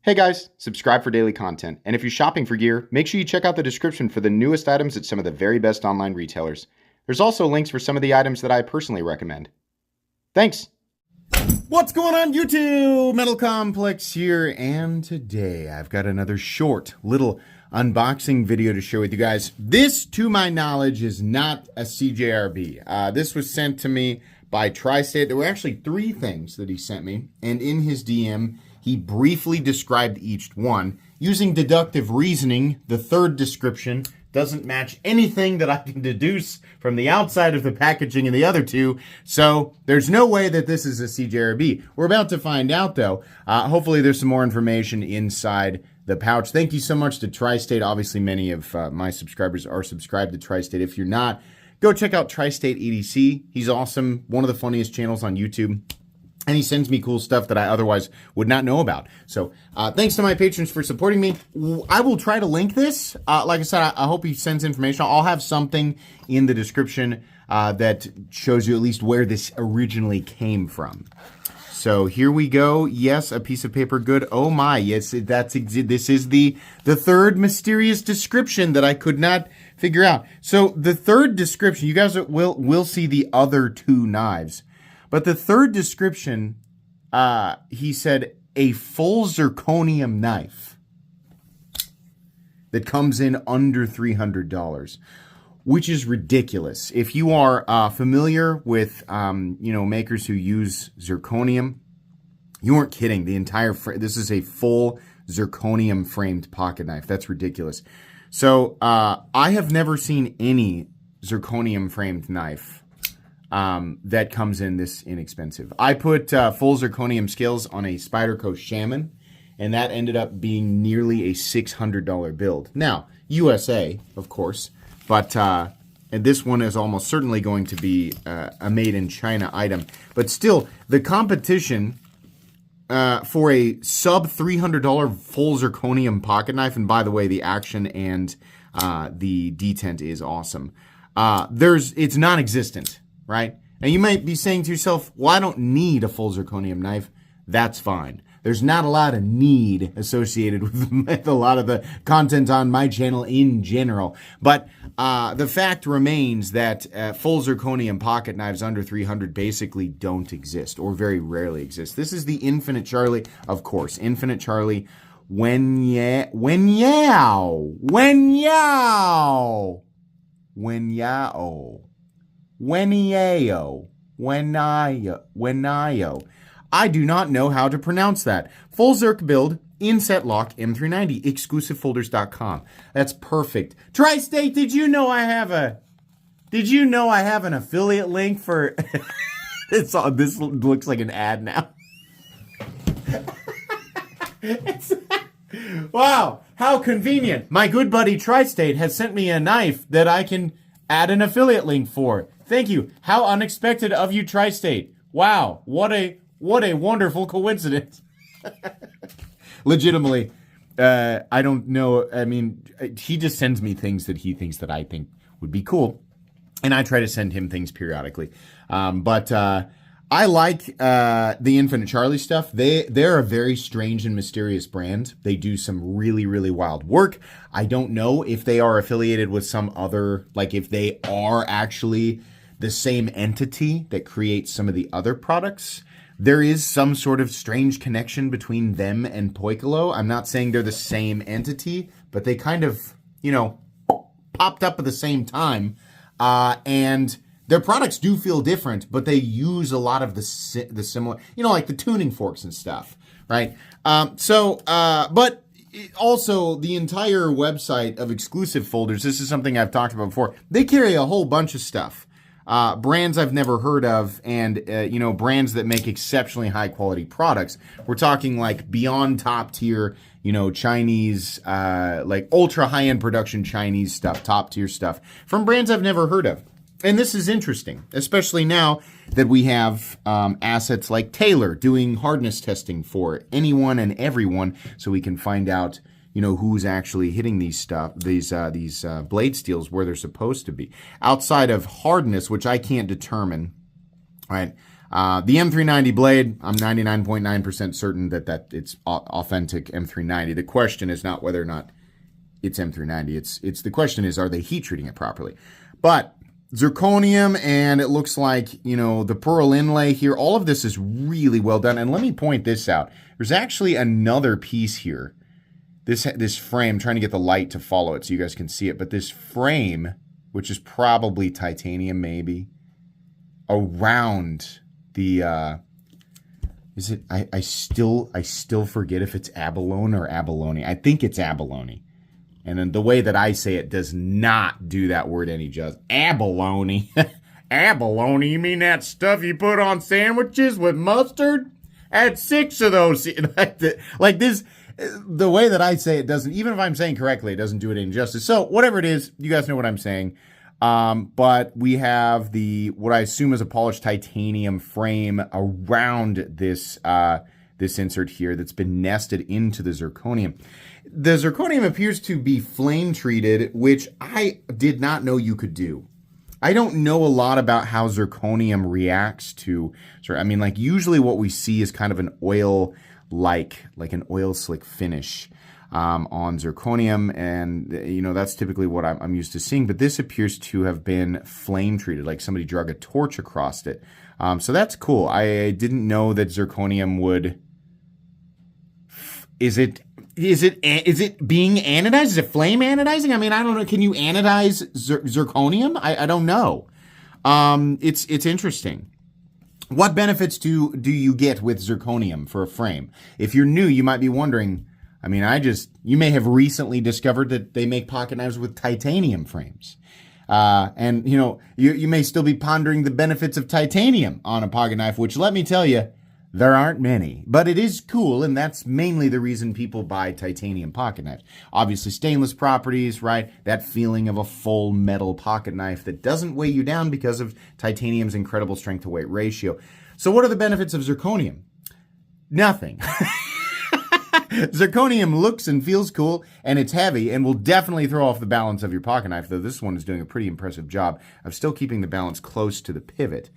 Hey guys, subscribe for daily content. And if you're shopping for gear, make sure you check out the description for the newest items at some of the very best online retailers. There's also links for some of the items that I personally recommend. Thanks! What's going on YouTube? Metal Complex here, and today I've got another short little unboxing video to share with you guys. This, to my knowledge, is not a CJRB. This was sent to me by Tri-State. There were actually 3 things that he sent me, and in his DM, he briefly described each one. Using deductive reasoning, the third description doesn't match anything that I can deduce from the outside of the packaging in the other 2, so there's no way that this is a CJRB. We're about to find out, though. Hopefully there's some more information inside the pouch. Thank you so much to Tri-State. Obviously, many of my subscribers are subscribed to Tri-State. If you're not, go check out Tri-State EDC. He's awesome, one of the funniest channels on YouTube. And he sends me cool stuff that I otherwise would not know about. So thanks to my patrons for supporting me. I will try to link this. Like I said, I hope he sends information. I'll have something in the description that shows you at least where this originally came from. So here we go. Yes, a piece of paper good. Oh my, yes, this is the third mysterious description that I could not figure out. So the third description, you guys will see the other 2 knives. But the third description, he said, a full zirconium knife that comes in under $300, which is ridiculous. If you are familiar with, makers who use zirconium, you weren't kidding. This is a full zirconium framed pocket knife. That's ridiculous. So I have never seen any zirconium framed knife that comes in this inexpensive. I put full zirconium scales on a Spyderco Shaman, and that ended up being nearly a $600 build. Now, USA, of course, but and this one is almost certainly going to be a made-in-China item. But still, the competition for a sub-$300 full zirconium pocket knife, and by the way, the action and the detent is awesome. It's non-existent. Right? And you might be saying to yourself, well, I don't need a full zirconium knife. That's fine. There's not a lot of need associated with a lot of the content on my channel in general. But the fact remains that full zirconium pocket knives under $300 basically don't exist, or very rarely exist. This is the Infinite Charlie, of course. Infinite Charlie, Wenyao. Wenyao. I do not know how to pronounce that. Full Zerk build, inset lock, M390, exclusivefolders.com. That's perfect. Tri-State, did you know I have an affiliate link for this looks like an ad now. Wow, how convenient. My good buddy Tri-State has sent me a knife that I can add an affiliate link for. Thank you. How unexpected of you, Tri-State. Wow, what a wonderful coincidence. Legitimately, I don't know. I mean, he just sends me things that he thinks that I think would be cool, and I try to send him things periodically. But I like the Infinite Charlie stuff. They're a very strange and mysterious brand. They do some really, really wild work. I don't know if they are affiliated with some other, like if they are actually the same entity that creates some of the other products. There is some sort of strange connection between them and Poikilo. I'm not saying they're the same entity, but they kind of, popped up at the same time. And their products do feel different, but they use a lot of the similar, like the tuning forks and stuff, right? But also the entire website of Exclusive Folders, this is something I've talked about before, they carry a whole bunch of stuff. Brands I've never heard of, and, brands that make exceptionally high quality products. We're talking like beyond top tier, Chinese, like ultra high end production Chinese stuff, top tier stuff from brands I've never heard of. And this is interesting, especially now that we have assets like Taylor doing hardness testing for anyone and everyone, so we can find out, who's actually hitting these blade steels where they're supposed to be. Outside of hardness, which I can't determine, right? The M390 blade, I'm 99.9% certain that it's authentic M390. The question is not whether or not it's M390. It's the question is, are they heat treating it properly? But zirconium, and it looks like, the pearl inlay here, all of this is really well done. And let me point this out. There's actually another piece here. This frame, trying to get the light to follow it so you guys can see it, but this frame, which is probably titanium maybe, around the is it I still forget if it's abalone or abalone. I think it's abalone. And then the way that I say it does not do that word any justice. Abalone. Abalone, you mean that stuff you put on sandwiches with mustard? Add 6 of those. Like this, the way that I say it doesn't, even if I'm saying correctly, it doesn't do it any justice. So whatever it is, you guys know what I'm saying. But we have what I assume is a polished titanium frame around this insert here that's been nested into the zirconium. The zirconium appears to be flame treated, which I did not know you could do. I don't know a lot about how zirconium reacts to, usually what we see is kind of an oil, like an oil slick finish on zirconium, and that's typically what I'm used to seeing. But this appears to have been flame treated, like somebody drug a torch across it. So that's cool. I didn't know that zirconium would. Is it being anodized? Is it flame anodizing? I don't know. Can you anodize zirconium? I don't know. It's interesting. What benefits do you get with zirconium for a frame? If you're new, you might be wondering. You may have recently discovered that they make pocket knives with titanium frames. And you may still be pondering the benefits of titanium on a pocket knife, which, let me tell you, there aren't many, but it is cool, and that's mainly the reason people buy titanium pocket knives. Obviously, stainless properties, right? That feeling of a full metal pocket knife that doesn't weigh you down because of titanium's incredible strength-to-weight ratio. So what are the benefits of zirconium? Nothing. Zirconium looks and feels cool, and it's heavy, and will definitely throw off the balance of your pocket knife, though this one is doing a pretty impressive job of still keeping the balance close to the pivot.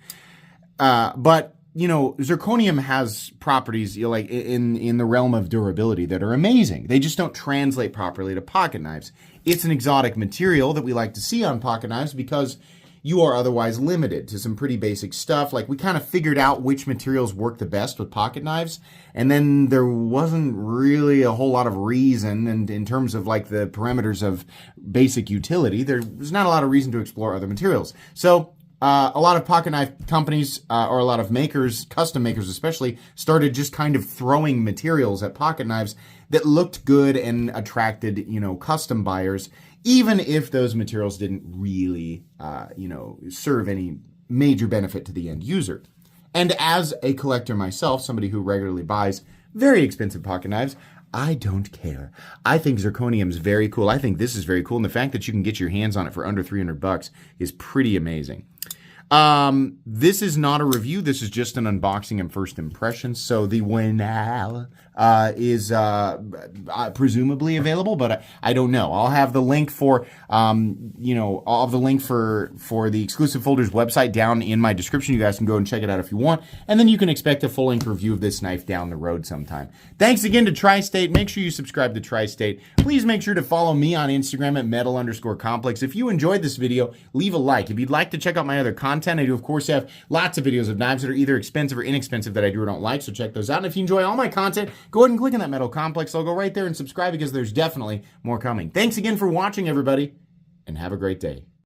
But zirconium has properties like in the realm of durability that are amazing. They just don't translate properly to pocket knives. It's an exotic material that we like to see on pocket knives because you are otherwise limited to some pretty basic stuff. Like, we kind of figured out which materials work the best with pocket knives, and then there wasn't really a whole lot of reason, and in terms of like the parameters of basic utility, there's not a lot of reason to explore other materials. So a lot of pocket knife companies, or a lot of makers, custom makers especially, started just kind of throwing materials at pocket knives that looked good and attracted, custom buyers, even if those materials didn't really, serve any major benefit to the end user. And as a collector myself, somebody who regularly buys very expensive pocket knives, I don't care. I think zirconium is very cool. I think this is very cool. And the fact that you can get your hands on it for under $300 is pretty amazing. This is not a review. This is just an unboxing and first impression. So the Wenyao is presumably available, but I don't know. I'll have the link for I'll have the link for the Exclusive Folders website down in my description. You guys can go and check it out if you want, and then you can expect a full-length review of this knife down the road sometime. Thanks again to Tri-State. Make sure you subscribe to Tri-State. Please make sure to follow me on Instagram at metal_complex. If you enjoyed this video, leave a like. If you'd like to check out my other content, I do, of course, have lots of videos of knives that are either expensive or inexpensive that I do or don't like, so check those out. And if you enjoy all my content, go ahead and click on that metal complex. I'll go right there and subscribe because there's definitely more coming. Thanks again for watching, everybody, and have a great day.